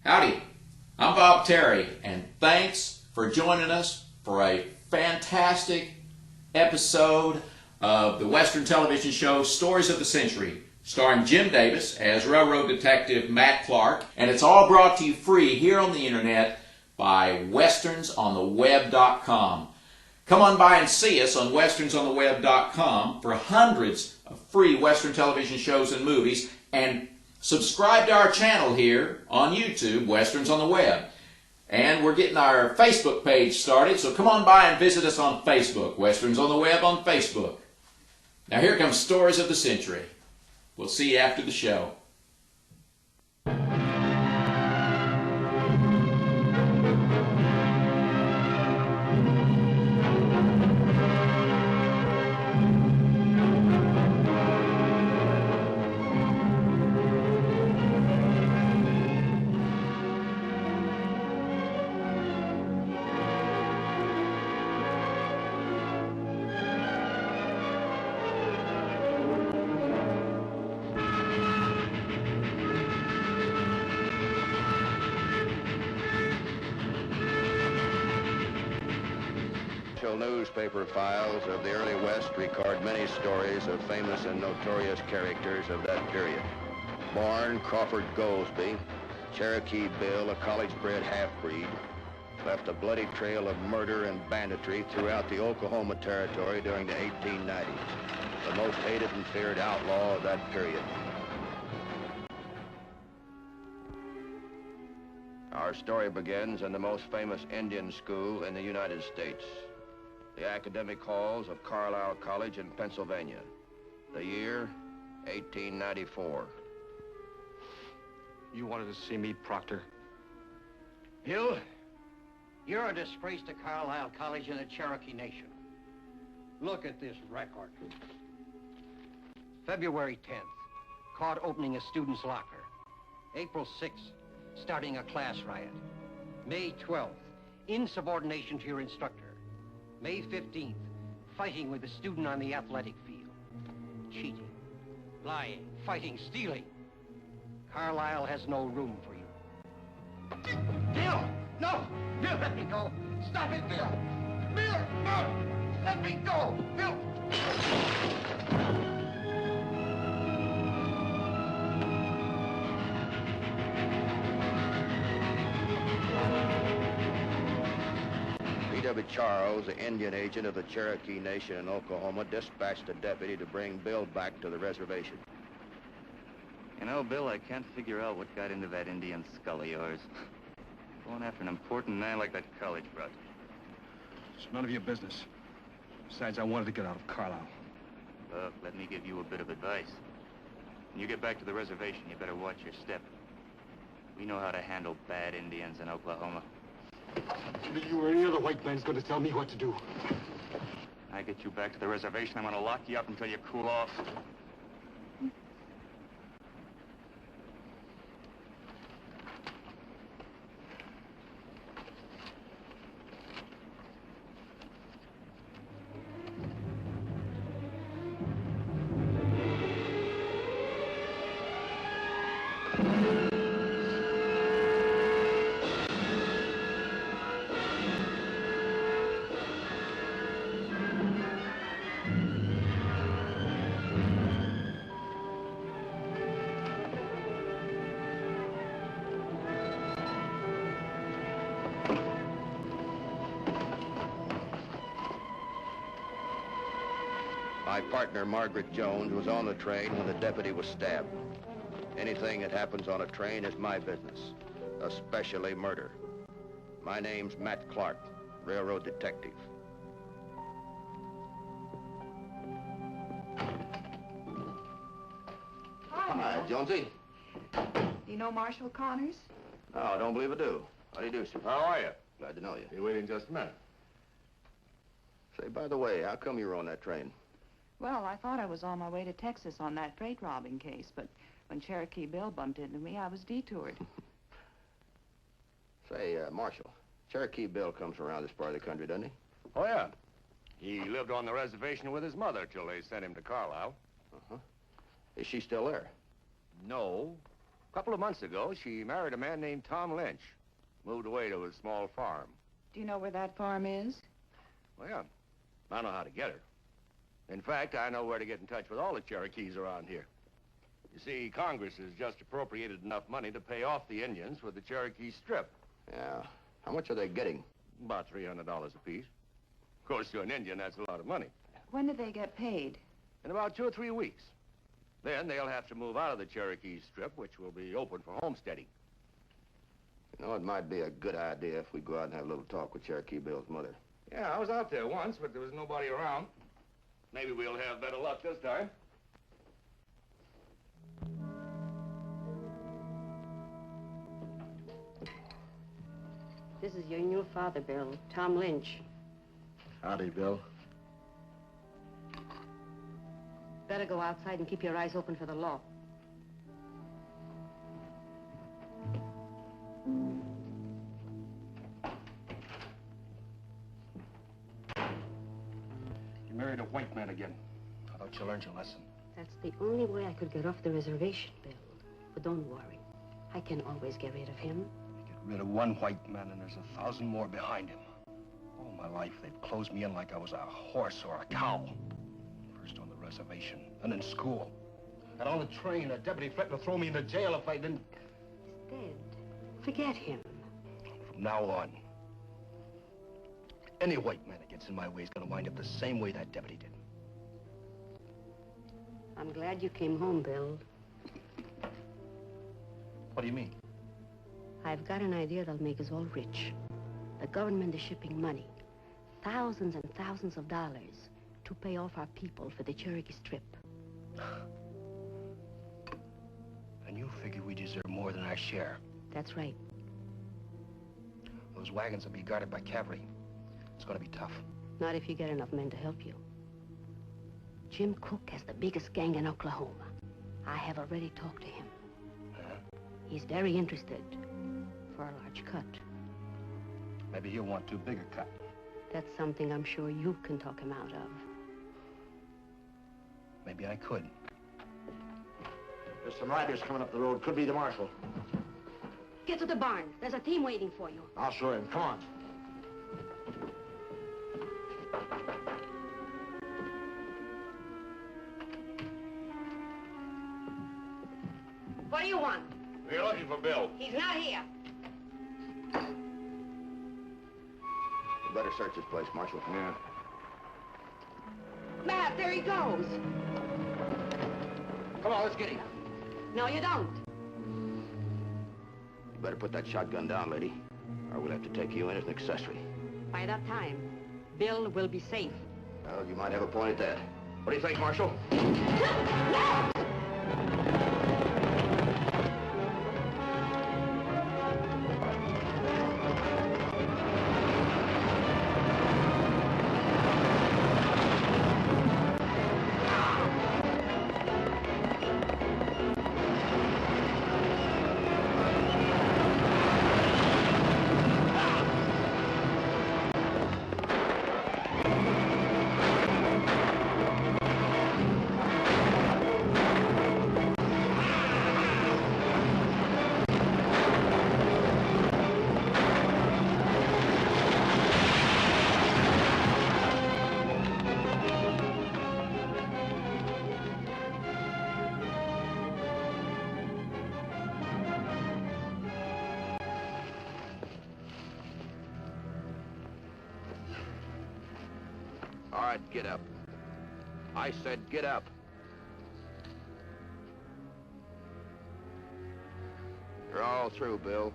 Howdy, I'm Bob Terry, and thanks for joining us for a fantastic episode of the Western television show Stories of the Century, starring Jim Davis as Railroad Detective Matt Clark, and it's all brought to you free here on the internet by westernsontheweb.com. Come on by and see us on westernsontheweb.com for hundreds of free Western television shows and movies, and subscribe to our channel here on YouTube, Westerns on the Web. And we're getting our Facebook page started, so come on by and visit us on Facebook, Westerns on the Web on Facebook. Now here comes Stories of the Century. We'll see you after the show. Newspaper files of the early West record many stories of famous and notorious characters of that period. Born Crawford Goldsby, Cherokee Bill, a college-bred half-breed, left a bloody trail of murder and banditry throughout the Oklahoma Territory during the 1890s, the most hated and feared outlaw of that period. Our story begins in the most famous Indian school in the United States, the academic halls of Carlisle College in Pennsylvania. The year, 1894. You wanted to see me, Proctor? Bill, you're a disgrace to Carlisle College and the Cherokee Nation. Look at this record. February 10th, caught opening a student's locker. April 6th, starting a class riot. May 12th, insubordination to your instructor. May 15th, fighting with a student on the athletic field. Cheating, lying, fighting, stealing. Carlisle has no room for you. Bill! No! Bill, let me go! Stop it, Bill! Bill, no! Let me go! Bill! B.W. Charles, the Indian agent of the Cherokee Nation in Oklahoma, dispatched a deputy to bring Bill back to the reservation. You know, Bill, I can't figure out what got into that Indian skull of yours. Going after an important man like that college brat. It's none of your business. Besides, I wanted to get out of Carlisle. Look, let me give you a bit of advice. When you get back to the reservation, you better watch your step. We know how to handle bad Indians in Oklahoma. You or any other white man's going to tell me what to do. I get you back to the reservation, I'm going to lock you up until you cool off. My partner, Margaret Jones, was on the train when the deputy was stabbed. Anything that happens on a train is my business, especially murder. My name's Matt Clark, railroad detective. Hi, Jonesy. Do you know Marshal Connors? No, I don't believe I do. How do you do, sir? How are you? Glad to know you. Be waiting just a minute. Say, by the way, how come you were on that train? Well, I thought I was on my way to Texas on that freight robbing case, but when Cherokee Bill bumped into me, I was detoured. Say, Marshal, Cherokee Bill comes from around this part of the country, doesn't he? Oh, yeah. He lived on the reservation with his mother till they sent him to Carlisle. Uh-huh. Is she still there? No. A couple of months ago, she married a man named Tom Lynch. Moved away to a small farm. Do you know where that farm is? Well, yeah, I know how to get her. In fact, I know where to get in touch with all the Cherokees around here. You see, Congress has just appropriated enough money to pay off the Indians for the Cherokee Strip. Yeah. How much are they getting? About $300 apiece. Of course, to an Indian, that's a lot of money. When do they get paid? In about 2 or 3 weeks. Then they'll have to move out of the Cherokee Strip, which will be open for homesteading. You know, it might be a good idea if we go out and have a little talk with Cherokee Bill's mother. Yeah, I was out there once, but there was nobody around. Maybe we'll have better luck this time. This is your new father, Bill, Tom Lynch. Howdy, Bill. Better go outside and keep your eyes open for the law. You married a white man again. I thought you learned your lesson. That's the only way I could get off the reservation, Bill. But don't worry. I can always get rid of him. You get rid of one white man and there's 1,000 more behind him. All my life, they've closed me in like I was a horse or a cow. First on the reservation, and in school. And on the train, a deputy threatened to throw me into jail if I didn't... He's dead. Forget him. From now on, any white man that gets in my way is going to wind up the same way that deputy did. I'm glad you came home, Bill. What do you mean? I've got an idea that'll make us all rich. The government is shipping money, thousands and thousands of dollars, to pay off our people for the Cherokee Strip. And you figure we deserve more than our share. That's right. Those wagons will be guarded by cavalry. It's going to be tough. Not if you get enough men to help you. Jim Cook has the biggest gang in Oklahoma. I have already talked to him. Huh? He's very interested for a large cut. Maybe he'll want too big a cut. That's something I'm sure you can talk him out of. Maybe I could. There's some riders coming up the road. Could be the marshal. Get to the barn. There's a team waiting for you. I'll show him. Come on. What do you want? We're looking for Bill. He's not here. You better search this place, Marshal. Yeah. Matt, there he goes. Come on, let's get him. No, you don't. You better put that shotgun down, lady, or we'll have to take you in as an accessory. By that time, Bill will be safe. Well, you might have a point at that. What do you think, Marshal? No! All right, get up. I said get up. You're all through, Bill.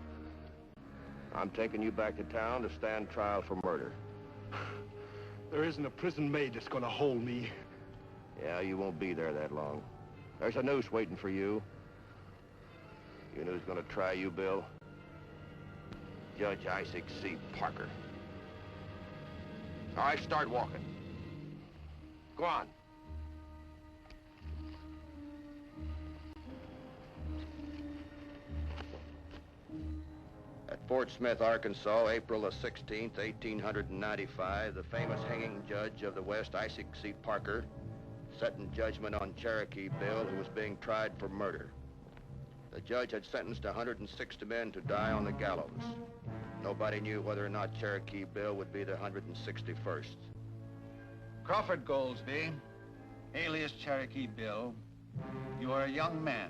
I'm taking you back to town to stand trial for murder. There isn't a prison maid that's going to hold me. Yeah, you won't be there that long. There's a noose waiting for you. You know who's going to try you, Bill? Judge Isaac C. Parker. All right, start walking. Go on. At Fort Smith, Arkansas, April the 16th, 1895, the famous hanging judge of the West, Isaac C. Parker, set in judgment on Cherokee Bill, who was being tried for murder. The judge had sentenced 160 men to die on the gallows. Nobody knew whether or not Cherokee Bill would be the 161st. Crawford Goldsby, alias Cherokee Bill, you are a young man.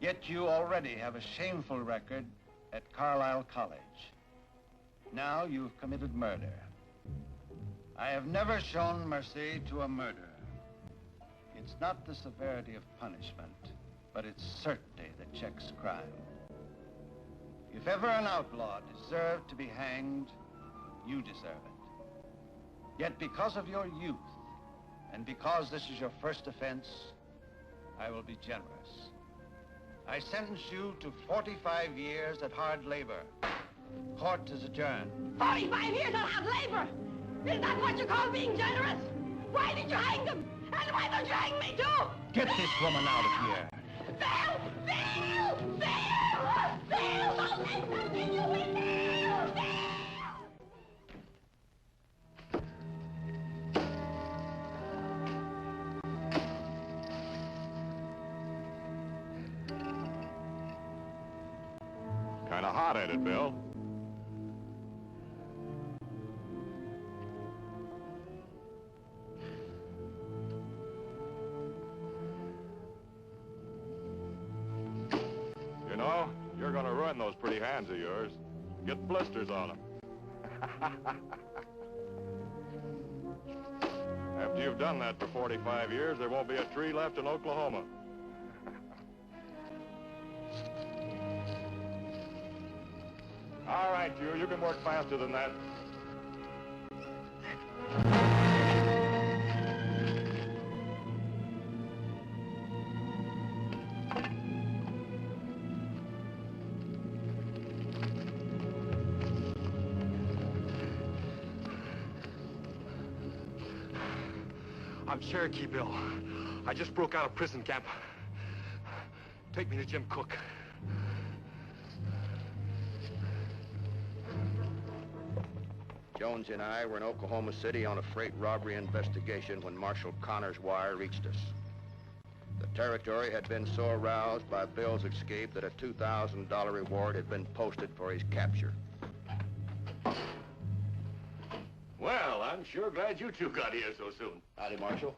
Yet you already have a shameful record at Carlisle College. Now you've committed murder. I have never shown mercy to a murderer. It's not the severity of punishment, but its certainty that checks crime. If ever an outlaw deserved to be hanged, you deserve it. Yet because of your youth, and because this is your first offense, I will be generous. I sentence you to 45 years at hard labor. Court is adjourned. 45 years at hard labor? Is that what you call being generous? Why did you hang them? And why don't you hang me too? Get this woman out of here. Phil! Phil! Phil! Phil! Don't say something, you will! Phil! Phil! Kind of hot-headed, Bill. You know, you're gonna ruin those pretty hands of yours. Get blisters on them. After you've done that for 45 years, there won't be a tree left in Oklahoma. All right, you can work faster than that. I'm Cherokee Bill. I just broke out of prison camp. Take me to Jim Cook. Jones and I were in Oklahoma City on a freight robbery investigation when Marshal Connor's wire reached us. The territory had been so aroused by Bill's escape that a $2,000 reward had been posted for his capture. Well, I'm sure glad you two got here so soon. Howdy, Marshal.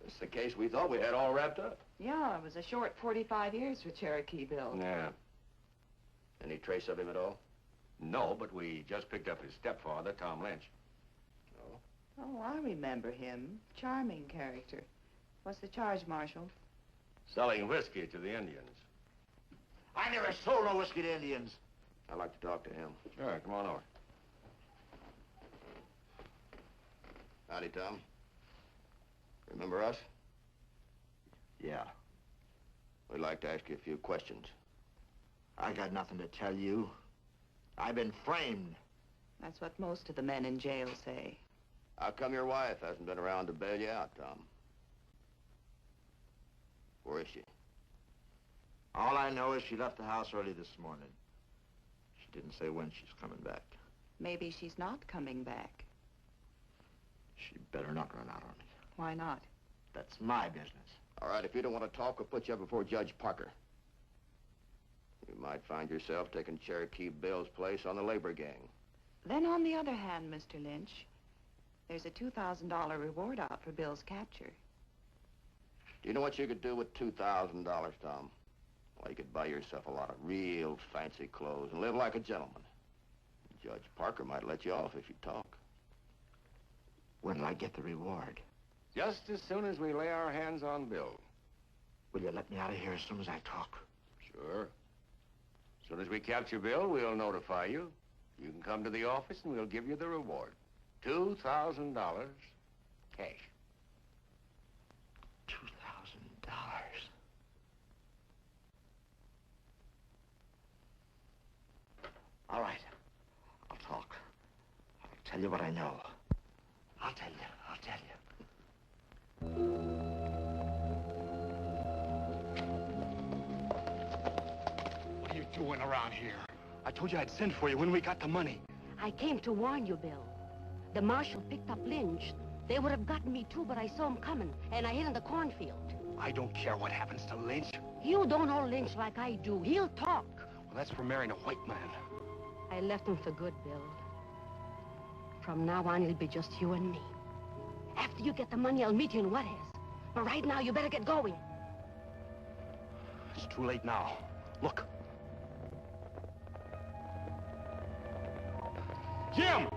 This is the case we thought we had all wrapped up. Yeah, it was a short 45 years for Cherokee Bill. Yeah. Any trace of him at all? No, but we just picked up his stepfather, Tom Lynch. Oh, I remember him. Charming character. What's the charge, Marshal? Selling whiskey to the Indians. I never sold no whiskey to Indians. I'd like to talk to him. Sure, come on over. Howdy, Tom. Remember us? Yeah. We'd like to ask you a few questions. I got nothing to tell you. I've been framed. That's what most of the men in jail say. How come your wife hasn't been around to bail you out, Tom? Where is she? All I know is she left the house early this morning. She didn't say when she's coming back. Maybe she's not coming back. She better not run out on me. Why not? That's my business. All right, if you don't want to talk, we'll put you up before Judge Parker. You might find yourself taking Cherokee Bill's place on the labor gang. Then on the other hand, Mr. Lynch, there's a $2,000 reward out for Bill's capture. Do you know what you could do with $2,000, Tom? Well, you could buy yourself a lot of real fancy clothes and live like a gentleman. Judge Parker might let you off if you talk. When'll I get the reward? Just as soon as we lay our hands on Bill. Will you let me out of here as soon as I talk? Sure. As soon as we capture Bill, we'll notify you. You can come to the office and we'll give you the reward. $2,000 cash. $2,000. All right. I'll talk. I'll tell you what I know. I'll tell you. What are you doing around here? I told you I'd send for you when we got the money. I came to warn you, Bill. The marshal picked up Lynch. They would have gotten me too, but I saw him coming, and I hid in the cornfield. I don't care what happens to Lynch. You don't know Lynch like I do. He'll talk. Well, that's for marrying a white man. I left him for good, Bill. From now on, it'll be just you and me. After you get the money, I'll meet you in Juarez. But right now, you better get going. It's too late now. Look. Jim!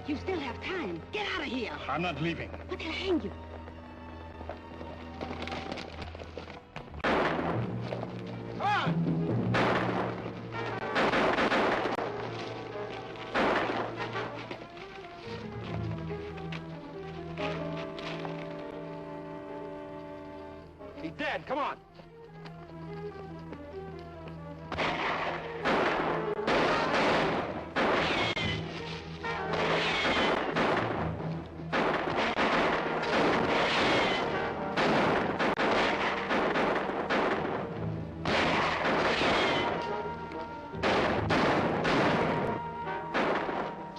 You still have time. Get out of here. I'm not leaving. But they'll hang you. He's dead. Come on.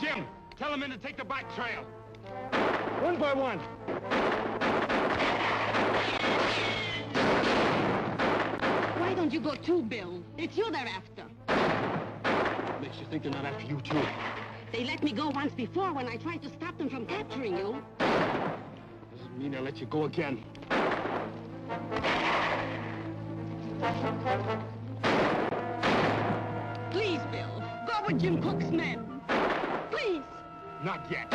Jim, tell the men to take the back trail. One by one. Why don't you go too, Bill? It's you they're after. Makes you think they're not after you, too. They let me go once before when I tried to stop them from capturing you. Doesn't mean they'll let you go again. Please, Bill, go with Jim Cook's men. Please. Not yet.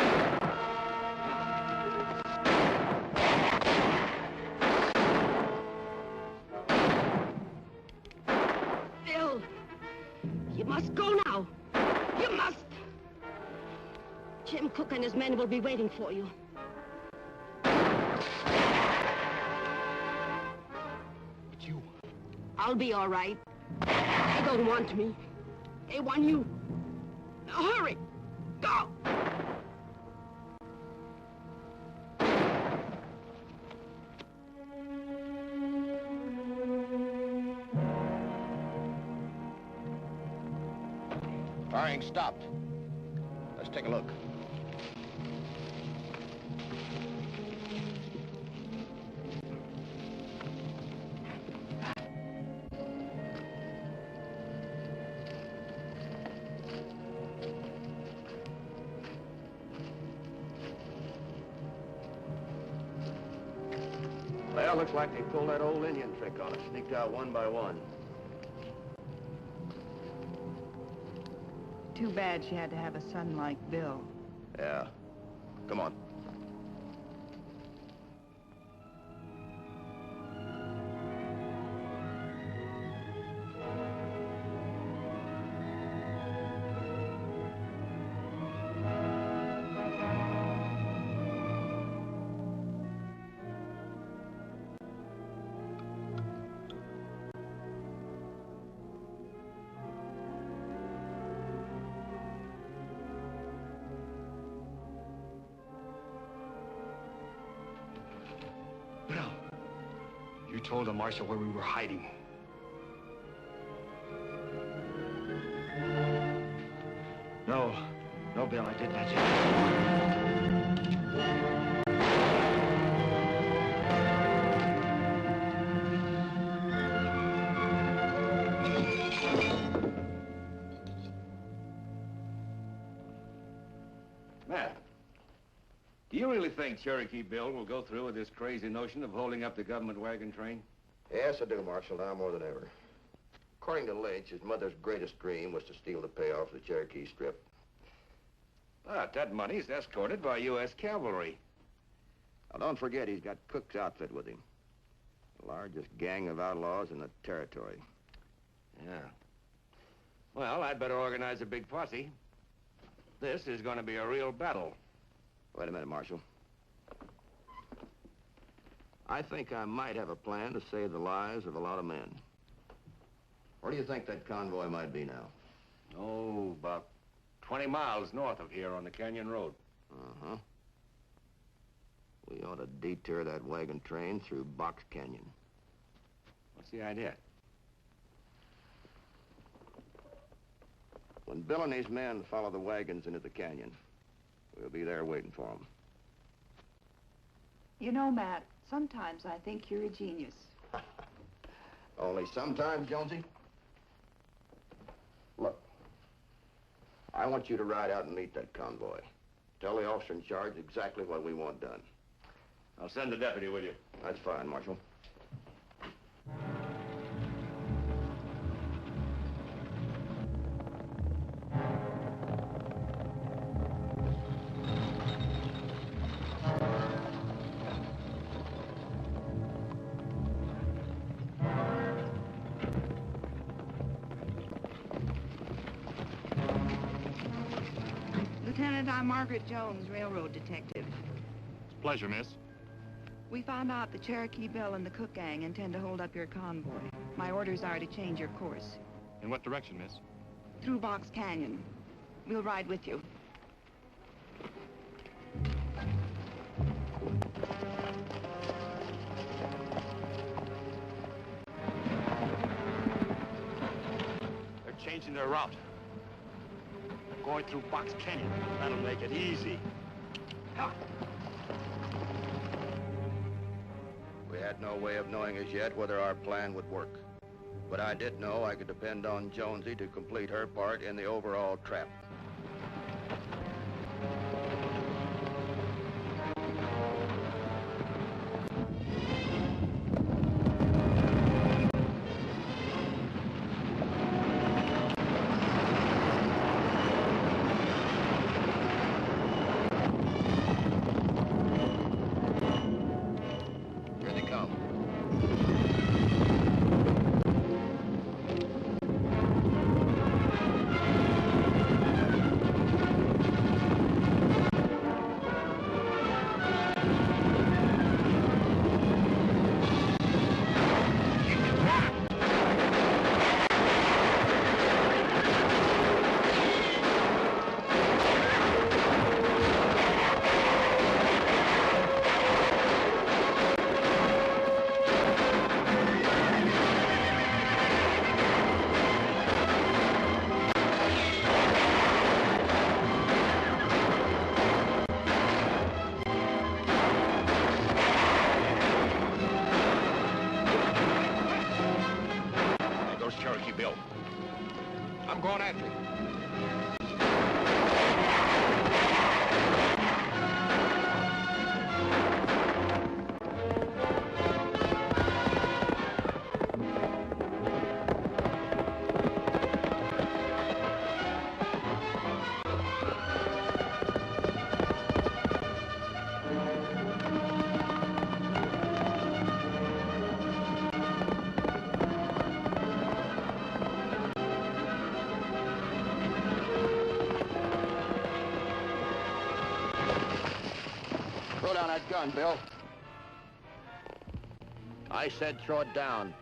Bill, you must go now. You must. Jim Cook and his men will be waiting for you. But you... I'll be all right. They don't want me. They want you. Now hurry. Go. Firing stopped. Let's take a look. Well, looks like they pulled that old Indian trick on us. Sneaked out one by one. Too bad she had to have a son like Bill. Yeah. Come on. Bill, you told the marshal where we were hiding. No, Bill, I didn't. Matt, do you really think Cherokee Bill will go through with this crazy notion of holding up the government wagon train? Yes, I do, Marshal, now more than ever. According to Lynch, his mother's greatest dream was to steal the payoff for the Cherokee Strip. But that money's escorted by U.S. cavalry. Now, don't forget, he's got Cook's outfit with him. The largest gang of outlaws in the territory. Yeah. Well, I'd better organize a big posse. This is going to be a real battle. Wait a minute, Marshal. I think I might have a plan to save the lives of a lot of men. Where do you think that convoy might be now? Oh, about 20 miles north of here on the Canyon Road. Uh-huh. We ought to detour that wagon train through Box Canyon. What's the idea? When Bill and his men follow the wagons into the canyon, we'll be there waiting for them. You know, Matt, sometimes I think you're a genius. Only sometimes, Jonesy. Look, I want you to ride out and meet that convoy. Tell the officer in charge exactly what we want done. I'll send the deputy with you. That's fine, Marshal. Lieutenant, I'm Margaret Jones, railroad detective. It's a pleasure, miss. We found out the Cherokee Bill and the Cook gang intend to hold up your convoy. My orders are to change your course. In what direction, miss? Through Box Canyon. We'll ride with you. They're changing their route. They're going through Box Canyon. That'll make it easy. Ha! We had no way of knowing as yet whether our plan would work. But I did know I could depend on Jonesy to complete her part in the overall trap. Here they come. There goes Cherokee Bill. I'm going after him. Throw down that gun, Bill. I said throw it down.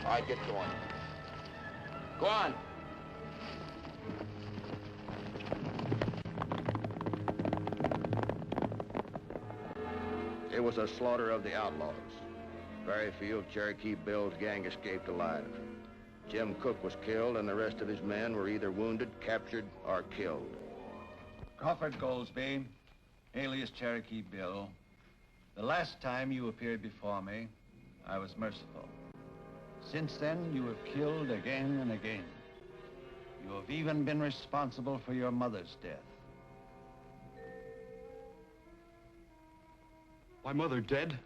All right, get going. Go on. It was a slaughter of the outlaws. Very few of Cherokee Bill's gang escaped alive. Jim Cook was killed, and the rest of his men were either wounded, captured, or killed. Crawford Goldsby, alias Cherokee Bill. The last time you appeared before me, I was merciful. Since then, you have killed again and again. You have even been responsible for your mother's death. My mother dead?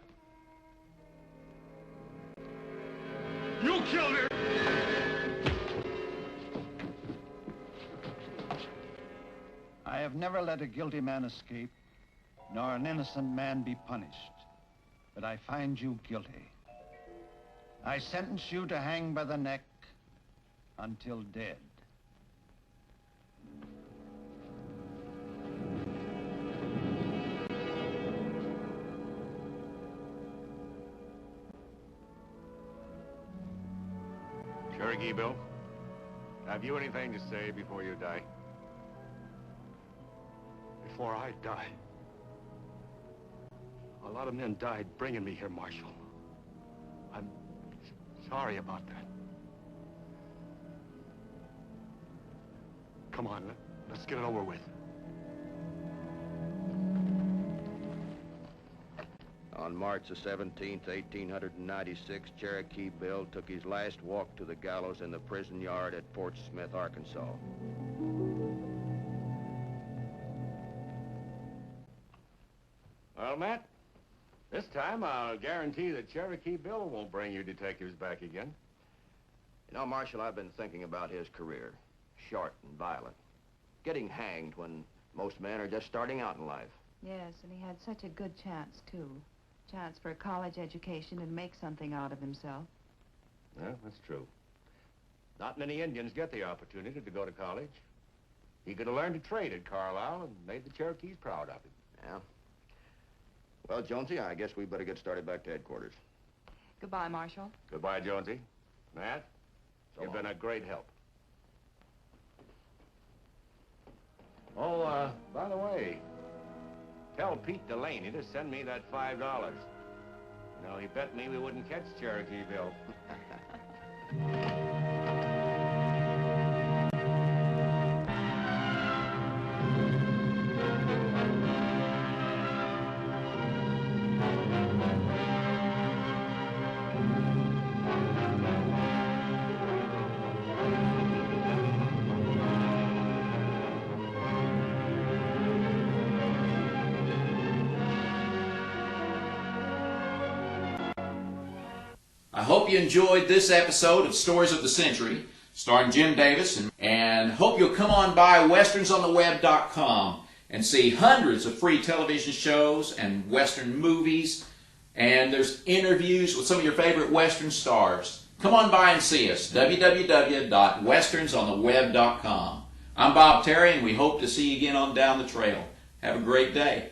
You killed her! I have never let a guilty man escape, nor an innocent man be punished. But I find you guilty. I sentence you to hang by the neck until dead. Cherokee Bill, have you anything to say before you die? Before I die? A lot of men died bringing me here, Marshal. Sorry about that. Come on, let's get it over with. On March the 17th, 1896, Cherokee Bill took his last walk to the gallows in the prison yard at Fort Smith, Arkansas. Well, Matt, this time I'll guarantee that Cherokee Bill won't bring you detectives back again. You know, Marshal, I've been thinking about his career. Short and violent. Getting hanged when most men are just starting out in life. Yes, and he had such a good chance, too. Chance for a college education and make something out of himself. Yeah, that's true. Not many Indians get the opportunity to go to college. He could have learned to trade at Carlisle and made the Cherokees proud of him. Yeah. Well, Jonesy, I guess we better get started back to headquarters. Goodbye, Marshal. Goodbye, Jonesy. Matt, So you've long. been a great help. Oh, by the way, tell Pete Delaney to send me that $5. You know, he bet me we wouldn't catch Cherokee Bill. I hope you enjoyed this episode of Stories of the Century, starring Jim Davis, and hope you'll come on by westernsontheweb.com and see hundreds of free television shows and Western movies, and there's interviews with some of your favorite Western stars. Come on by and see us, www.westernsontheweb.com. I'm Bob Terry, and we hope to see you again on Down the Trail. Have a great day.